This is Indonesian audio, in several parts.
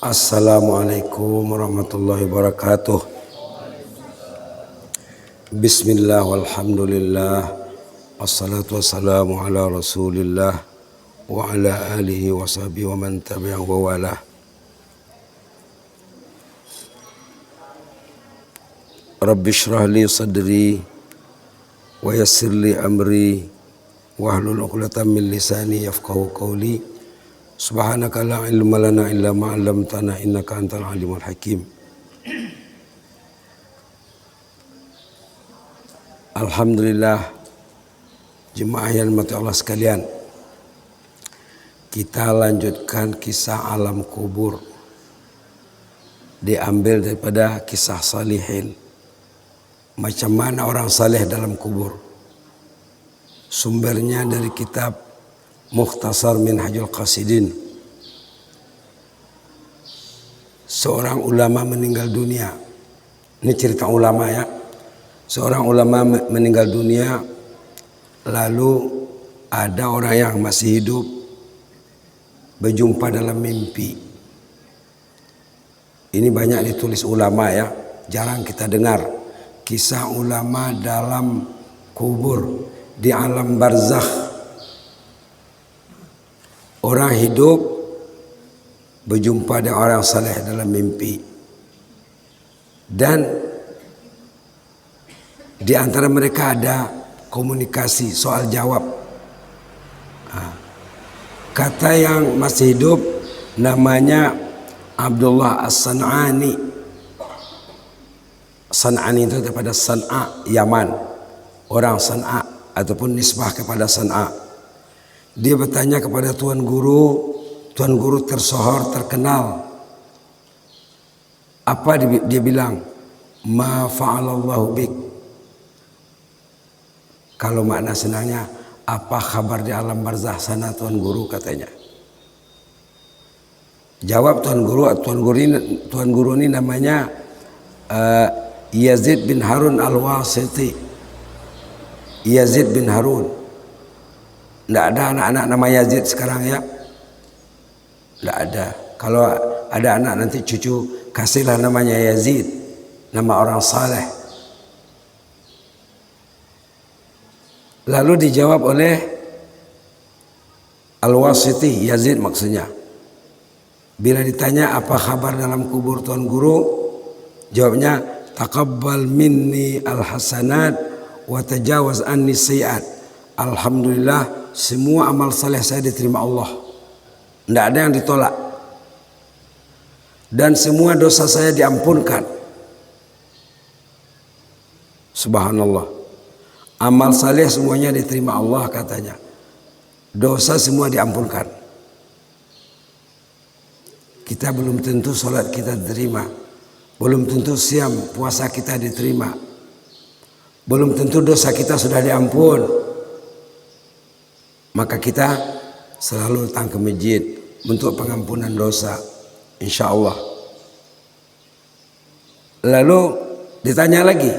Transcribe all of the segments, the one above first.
Assalamualaikum warahmatullahi wabarakatuh. Bismillah walhamdulillah. Wassalatu wassalamu ala rasulillah wa ala alihi wa sahbihi wa man tabi'ahu wa walah. Rabbi shrah li sadri wa yassir li amri wahlul 'uqdatam min lisani yafqahu qawli. Subhanaka la ilma lana illa ma 'allamtana innaka antal alimul hakim. Alhamdulillah, jemaah yang dirahmati Allah sekalian. Kita lanjutkan kisah alam kubur. Diambil daripada kisah salihin. Macam mana orang saleh dalam kubur. Sumbernya dari kitab Mukhtasar Minhajul Qasidin. Seorang ulama meninggal dunia. Ini cerita ulama ya. Seorang ulama meninggal dunia, lalu ada orang yang masih hidup berjumpa dalam mimpi. Ini banyak ditulis ulama ya. Jarang kita dengar kisah ulama dalam kubur, di alam barzakh. Orang hidup berjumpa dengan orang saleh dalam mimpi. Dan di antara mereka ada komunikasi soal jawab. Kata yang masih hidup namanya Abdullah As-San'ani. San'ani itu daripada San'a, Yaman. Orang San'a ataupun nisbah kepada San'a. Dia bertanya kepada Tuan Guru tersohor, terkenal. Apa dia bilang? Ma fa'alallahu bik. Kalau makna senangnya, apa kabar di alam barzah sana Tuan Guru, katanya. Jawab Tuan Guru ini namanya Yazid bin Harun Al-Wasiti. Yazid bin Harun. Tidak ada anak-anak nama Yazid sekarang ya. Tidak ada. Kalau ada anak nanti cucu kasihlah namanya Yazid. Nama orang saleh. Lalu dijawab oleh Al-Wasiti, Yazid maksudnya. Bila ditanya apa kabar dalam kubur Tuan Guru, jawabnya taqabbal minni al-hasanat wa tajawaz anni sayiat. Alhamdulillah, semua amal saleh saya diterima Allah. Tidak ada yang ditolak. Dan semua dosa saya diampunkan. Subhanallah. Amal saleh semuanya diterima Allah, katanya. Dosa semua diampunkan. Kita belum tentu sholat kita diterima. Belum tentu siam puasa kita diterima. Belum tentu dosa kita sudah diampun. Maka kita selalu datang ke masjid untuk pengampunan dosa, insya Allah. Lalu ditanya lagi,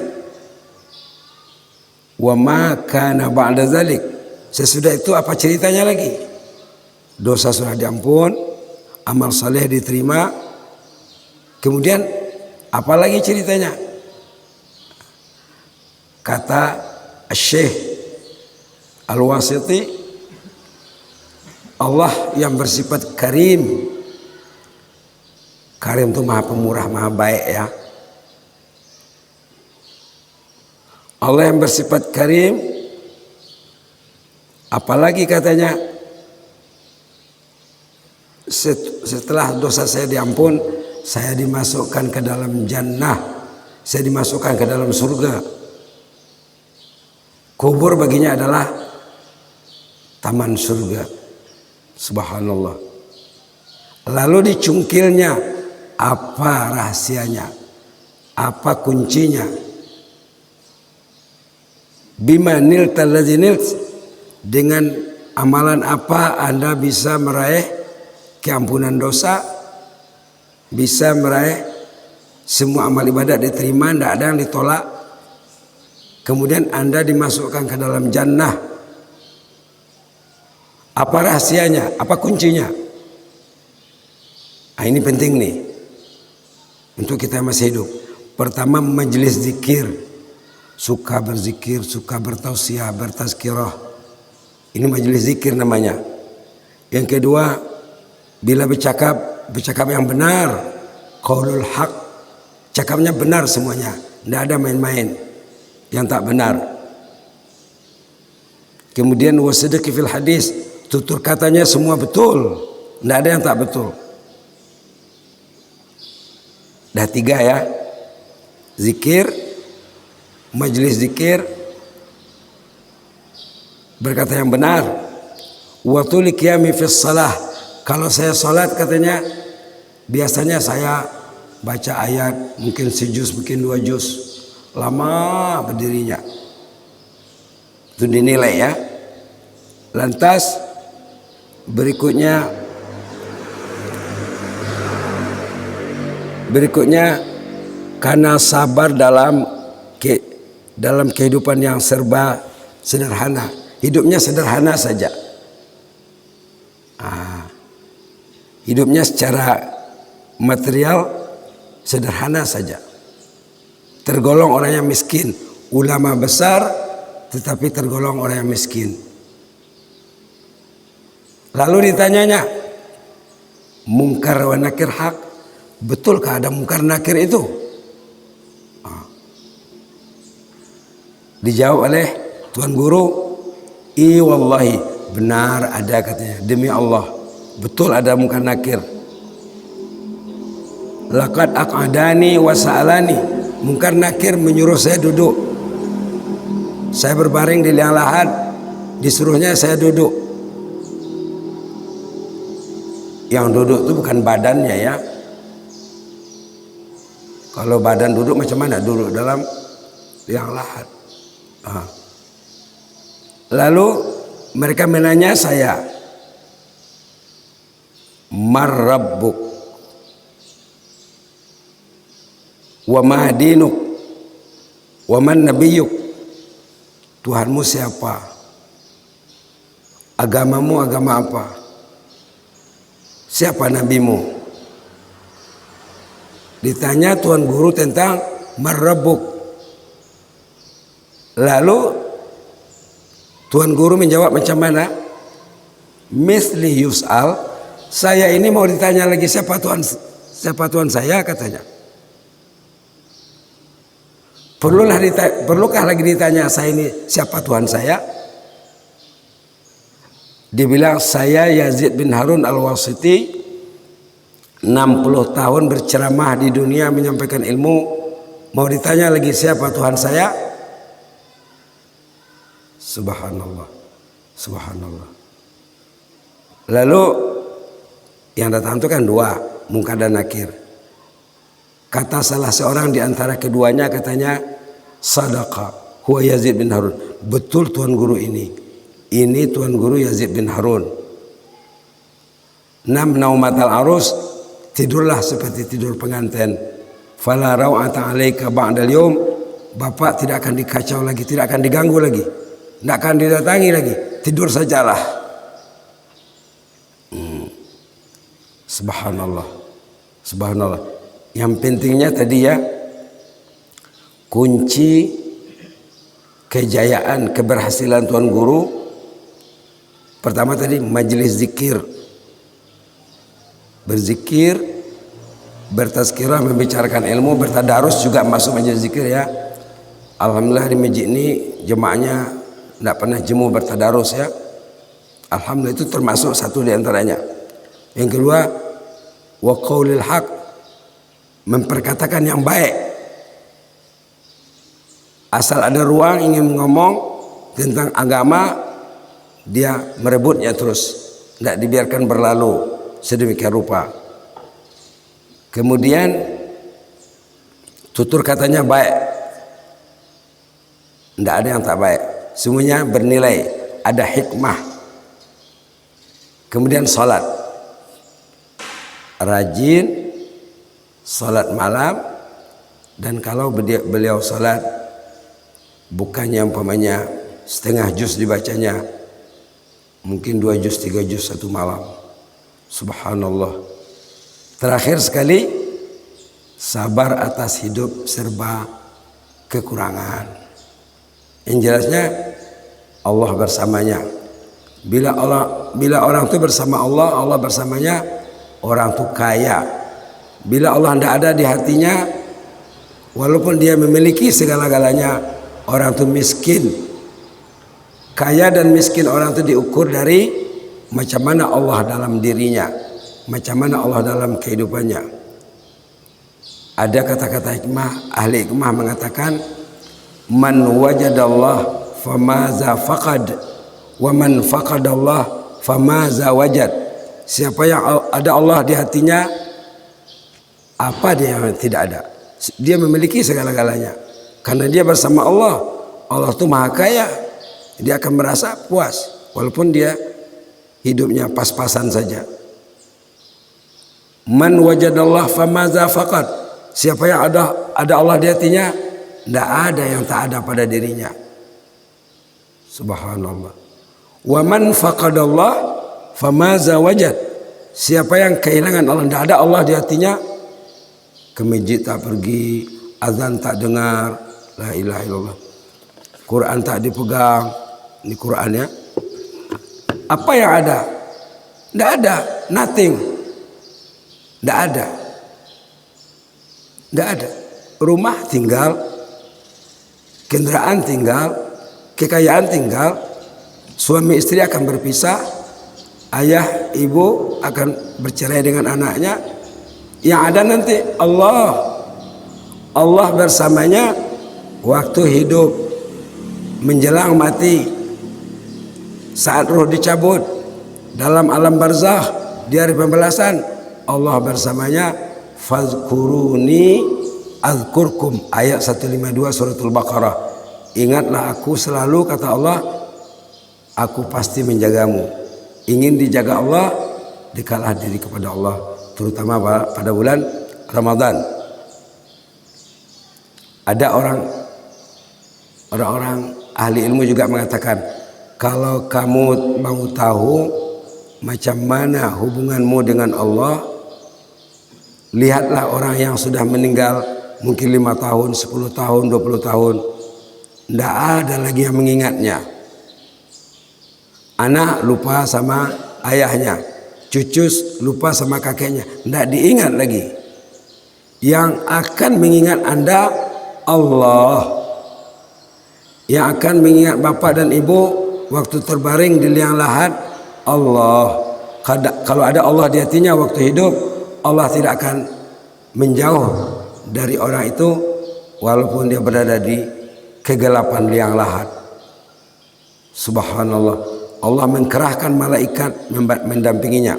wa ma kana ba'da dzalik. Sesudah itu apa ceritanya lagi? Dosa sudah diampun, amal saleh diterima. Kemudian apa lagi ceritanya? Kata Syekh Al-Wasiti, Allah yang bersifat karim. Karim itu maha pemurah, maha baik ya. Allah yang bersifat karim. Apalagi katanya, setelah dosa saya diampun, saya dimasukkan ke dalam jannah. Saya dimasukkan ke dalam surga. Kubur baginya adalah taman surga. Subhanallah. Lalu dicungkilnya, apa rahasianya? Apa kuncinya? Bima nilta allazi nilt. Dengan amalan apa Anda bisa meraih keampunan dosa? Bisa meraih semua amal ibadat diterima, tidak ada yang ditolak. Kemudian Anda dimasukkan ke dalam jannah. Apa rahasianya? Apa kuncinya? Nah, ini penting nih untuk kita masih hidup. Pertama, majelis zikir, suka berzikir, suka bertausiah, bertazkirah. Ini majelis zikir namanya. Yang kedua, bila bercakap yang benar, qaulul haq, cakapnya benar semuanya, tidak ada main-main yang tak benar. Kemudian wasidqi fil hadis, tutur katanya semua betul, tidak ada yang tak betul. Dah 3 ya, zikir, majelis zikir, berkata yang benar. Wa tuli qiyami fis salah, kalau saya salat katanya biasanya saya baca ayat mungkin sejuz, mungkin 2 juz, lama berdirinya, itu dinilai ya. Lantas berikutnya karena sabar dalam kehidupan yang serba sederhana, hidupnya sederhana saja. Hidupnya secara material sederhana saja. Tergolong orang yang miskin, ulama besar tetapi tergolong orang yang miskin. Lalu ditanyanya, mungkar wa nakir hak, betulkah ada mungkar nakir itu? Dijawab oleh tuan guru, "I wallahi," benar ada katanya, demi Allah betul ada mungkar nakir. Laqad aq'adani wa sa'alani, mungkar nakir menyuruh saya duduk. Saya berbaring di liang lahat, disuruhnya saya duduk. Yang duduk itu bukan badannya ya. Kalau badan duduk macam mana? Duduk dalam liang lahat. Lalu mereka menanya saya, "Mar rabbuk wa ma dinuk wa man nabiyyuk?" Tuhanmu siapa? Agamamu agama apa? Siapa nabimu? Ditanya tuan guru tentang mar rabbuk. Lalu tuan guru menjawab macam mana? Misli yus'al, saya ini mau ditanya lagi siapa Tuhan saya, katanya. Perlukah lagi ditanya saya ini siapa Tuhan saya? Dibilang, saya Yazid bin Harun al-Wasiti, 60 tahun berceramah di dunia menyampaikan ilmu, mau ditanya lagi siapa Tuhan saya? Subhanallah, subhanallah. Lalu yang datang itu kan 2, mungkar dan nakir. Kata salah seorang di antara keduanya, katanya, "Sadaqa huwa Yazid bin Harun." Betul tuan guru ini tuan guru Yazid bin Harun. Nam naumatal arus, tidurlah seperti tidur pengantin. Fala raw'ata 'alaika ba'dal yawm, bapak tidak akan dikacau lagi, tidak akan diganggu lagi, tidak akan didatangi lagi, tidur sajalah. Subhanallah, subhanallah. Yang pentingnya tadi ya, kunci kejayaan keberhasilan tuan guru pertama tadi majelis zikir, berzikir, bertazkirah, membicarakan ilmu, bertadarus juga masuk majelis zikir ya. Alhamdulillah di masjid ini jemaahnya tidak pernah jemu bertadarus ya. Alhamdulillah, itu termasuk satu di antaranya. Yang kedua, wa qaulil haq, memperkatakan yang baik. Asal ada ruang ingin ngomong tentang agama, dia merebutnya terus, tidak dibiarkan berlalu sedemikian rupa. Kemudian tutur katanya baik, tidak ada yang tak baik, semuanya bernilai, ada hikmah. Kemudian salat, rajin salat malam, dan kalau beliau salat bukannya umpamanya setengah juz dibacanya, mungkin 2 juz 3 juz satu malam. Subhanallah, Terakhir sekali, sabar atas hidup serba kekurangan. Yang jelasnya Allah bersamanya. Bila orang itu bersama Allah, Allah bersamanya. Orang itu kaya. Bila Allah tidak ada di hatinya, walaupun dia memiliki segala-galanya, orang itu miskin. Kaya dan miskin orang itu diukur dari macam mana Allah dalam dirinya, macam mana Allah dalam kehidupannya. Ada kata-kata hikmah, ahli hikmah mengatakan, man wajadallah famaza faqad, wa man faqadallah famaza wajad. Siapa yang ada Allah di hatinya, apa dia yang tidak ada? Dia memiliki segala-galanya. Karena dia bersama Allah. Allah itu maha kaya. Dia akan merasa puas, walaupun dia hidupnya pas-pasan saja. Man wajadallah famaza faqad. Siapa yang ada Allah di hatinya, tidak ada yang tak ada pada dirinya. Subhanallah. Wa man faqadallah famaza wajad. Siapa yang kehilangan Allah, tidak ada Allah di hatinya, ke masjid tak pergi, azan tak dengar, la ilaha illallah, Quran tak dipegang. Ini Qurannya. Apa yang ada? Tidak ada, nothing. Tidak ada. Tidak ada. Rumah tinggal, kendaraan tinggal, kekayaan tinggal, suami istri akan berpisah, ayah ibu akan bercerai dengan anaknya. Yang ada nanti Allah bersamanya waktu hidup, menjelang mati, saat roh dicabut, dalam alam barzakh, di hari pembalasan, Allah bersamanya. Fazkuruni azkurkum, ayat 152 suratul Baqarah. Ingatlah aku selalu, kata Allah, aku pasti menjagamu. Ingin dijaga Allah, dekatlah diri kepada Allah, terutama pada bulan Ramadan. Ada orang-orang ahli ilmu juga mengatakan, kalau kamu mau tahu macam mana hubunganmu dengan Allah, lihatlah orang yang sudah meninggal mungkin 5 tahun, 10 tahun, 20 tahun. Tidak ada lagi yang mengingatnya. Anak lupa sama ayahnya, cucu lupa sama kakeknya, tidak diingat lagi. Yang akan mengingat Anda, Allah. Yang akan mengingat bapak dan ibu waktu terbaring di liang lahat, Allah. Kalau ada Allah di hatinya waktu hidup, Allah tidak akan menjauh dari orang itu walaupun dia berada di kegelapan liang lahat. Subhanallah. Allah mengerahkan malaikat mendampinginya.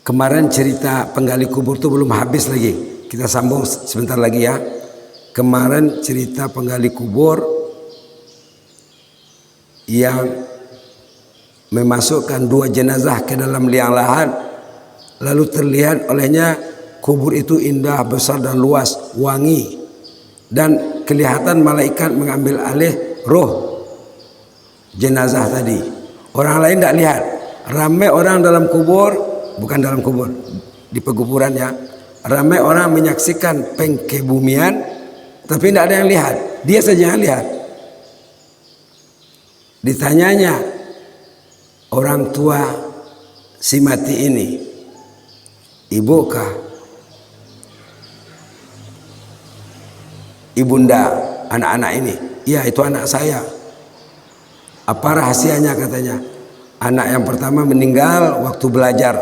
Kemarin cerita penggali kubur itu belum habis lagi. Kita sambung sebentar lagi ya. Kemarin cerita penggali kubur yang memasukkan 2 jenazah ke dalam liang lahat. Lalu terlihat olehnya kubur itu indah, besar dan luas, wangi. Dan kelihatan malaikat mengambil alih roh jenazah tadi. Orang lain tidak lihat. Ramai orang dalam kubur, bukan dalam kubur, di pekuburannya. Ramai orang menyaksikan pengkebumian, tapi tidak ada yang lihat. Dia saja yang lihat. Ditanyanya orang tua si mati ini, ibukah, ibunda anak-anak ini? Ya, itu anak saya. Apa rahasianya, katanya? Anak yang pertama meninggal waktu belajar.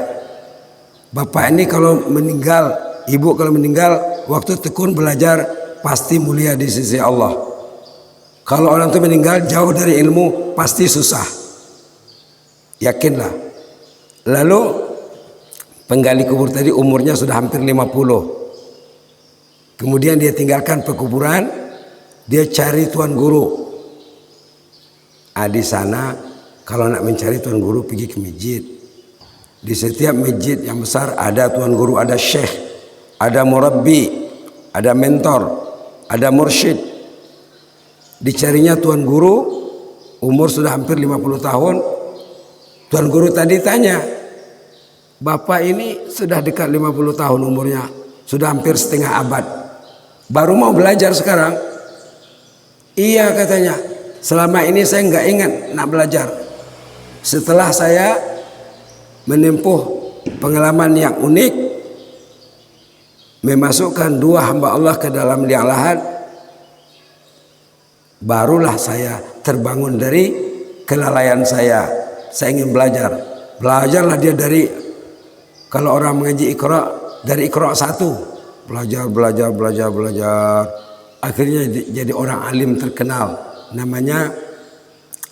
Bapak ini kalau meninggal, ibu kalau meninggal waktu tekun belajar, pasti mulia di sisi Allah. Kalau orang itu meninggal jauh dari ilmu, pasti susah. Yakinlah. Lalu penggali kubur tadi umurnya sudah hampir 50. Kemudian dia tinggalkan pekuburan, dia cari tuan guru. Di sana kalau nak mencari tuan guru pergi ke masjid. Di setiap masjid yang besar ada tuan guru, ada syekh, ada murabbi, ada mentor, ada mursyid. Dicarinya tuan guru, umur sudah hampir 50 tahun. Tuan guru tadi tanya, Bapak ini sudah dekat 50 tahun umurnya, sudah hampir setengah abad. Baru mau belajar sekarang. Iya katanya, selama ini saya nggak ingat nak belajar. Setelah saya menempuh pengalaman yang unik, memasukkan 2 hamba Allah ke dalam liang lahat, barulah saya terbangun dari kelalaian saya. Saya ingin belajar. Belajarlah dia dari, kalau orang mengaji Iqra, dari Iqra 1. Belajar. Akhirnya jadi orang alim terkenal. Namanya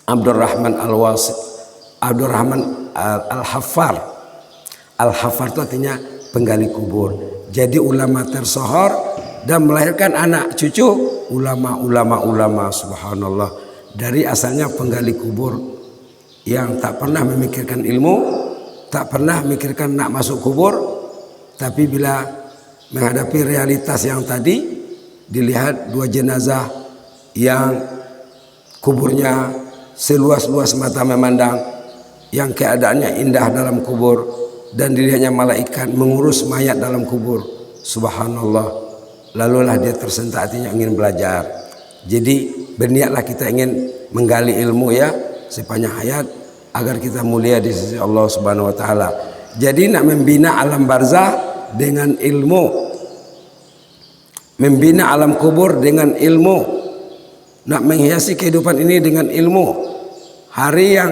Abdurrahman Al-Haffar. Al-Haffar itu artinya penggali kubur. Jadi ulama tersohor dan melahirkan anak cucu ulama, subhanallah. Dari asalnya penggali kubur yang tak pernah memikirkan ilmu, tak pernah memikirkan nak masuk kubur, tapi bila menghadapi realitas yang tadi, dilihat 2 jenazah yang kuburnya seluas-luas mata memandang, yang keadaannya indah dalam kubur, dan dilihatnya malaikat mengurus mayat dalam kubur, subhanallah. Lalulah dia tersentak hatinya ingin belajar. Jadi berniatlah kita ingin menggali ilmu ya sepanjang hayat agar kita mulia di sisi Allah Subhanahu wa taala. Jadi nak membina alam barzah dengan ilmu, membina alam kubur dengan ilmu, nak menghiasi kehidupan ini dengan ilmu. Hari yang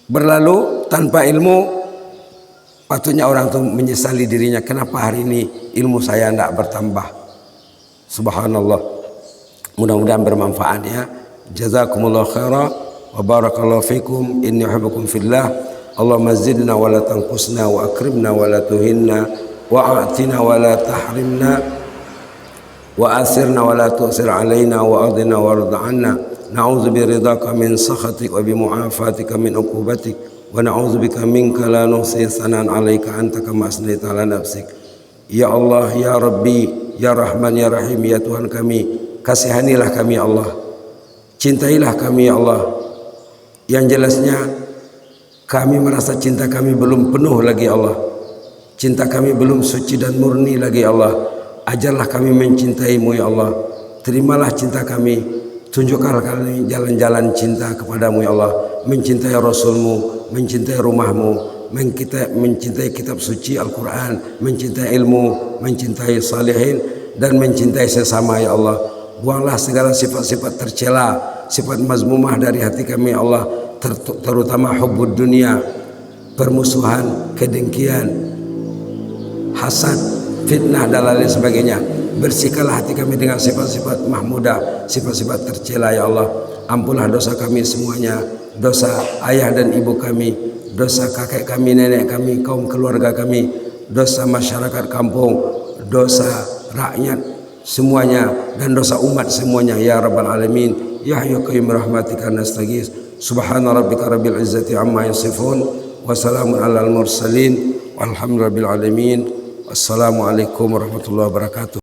berlalu tanpa ilmu, patutnya orang itu menyesali dirinya, kenapa hari ini ilmu saya tidak bertambah. Subhanallah. Mudah-mudahan bermanfaat ya. Jazakumullah khaira wa barakallahu fikum. Inni uhibbukum fillah. Allahumma zidna wa la tanqusna wa akrimna wa la tuhinna wa a'tina wa la tahrimna wa asirna wa la tu'sir alaina wa adina wa arda anna. Na'udzu biridhaka min sakhatik wa bi mu'afatika min uqubatik. Wa na'udzu bika minka la nuhsi sanan 'alaika anta kama asnaita 'ala nafsik. Ya Allah, ya Rabbi, ya Rahman, ya Rahim, ya Tuhan kami, kasihanilah kami ya Allah. Cintailah kami ya Allah. Yang jelasnya kami merasa cinta kami belum penuh lagi ya Allah. Cinta kami belum suci dan murni lagi ya Allah. Ajarlah kami mencintaimu ya Allah. Terimalah cinta kami. Tunjukkanlah kami jalan-jalan cinta kepadamu ya Allah. Mencintai Rasulmu, mencintai rumahmu, mencintai kitab suci Al-Quran, mencintai ilmu, mencintai salihin, dan mencintai sesama ya Allah. Buanglah segala sifat-sifat tercela, sifat mazmumah dari hati kami ya Allah, terutama hubbud dunia, permusuhan, kedengkian, hasad, fitnah dan lain sebagainya. Bersihkanlah hati kami dengan sifat-sifat mahmudah, sifat-sifat tercela ya Allah. Ampunlah dosa kami semuanya, dosa ayah dan ibu kami, dosa kakek kami, nenek kami, kaum keluarga kami, dosa masyarakat kampung, dosa rakyat semuanya, dan dosa umat semuanya ya Rabbal Alamin. Ya Hayyu Qayyum rahmatika nastaghits. Subhana rabbika rabbil izzati amma yasifun wa salamun alal mursalin walhamdulillahi rabbil alamin. Wassalamualaikum warahmatullahi wabarakatuh.